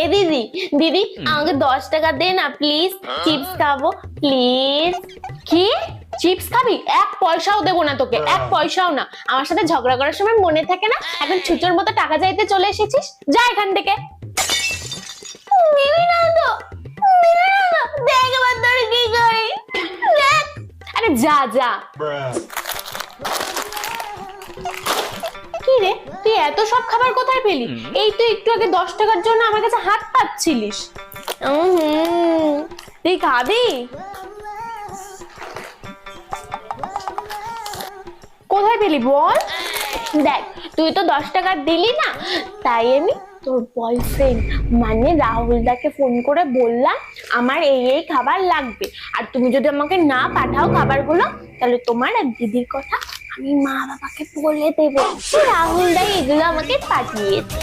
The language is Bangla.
এ দিদি দিদি আমাকে 10 টাকা দে না প্লিজ, চিপস খাবো প্লিজ। কি চিপস খাবি? 1 পয়সাও দেবো না তোকে, 1 পয়সাও না। আমার সাথে ঝগড়া করার সময় মনে থাকে না, এখন ছুচোর মতো টাকা চাইতে চলে এসেছিস? যা এখান থেকে। দিবি না তো, দিবি না তো, দেখ এবার তোর কি করি, দেখ। আরে যা যা। কি রে, তুই এত সব খাবার কোথায় পেলি? এই তো একটু আগে 10 টাকার জন্য আমার কাছে হাত পাচ্ছিলিস। তুই খাবি? কোথায় পেলি বল? দেখ তুই তো 10 টাকা দিলি না, তাই আমি তোর বয়ফ্রেন্ড মানে রাহুল দাকে ফোন করে বললাম আমার এই খাবার লাগবে, আর তুমি যদি আমাকে না পাঠাও খাবারগুলো, তাহলে তোমার আর দিদির কথা আমি মা বাবাকে বলে দেবো রাহুল দা এগুলো আমাকে পাঠিয়েছে।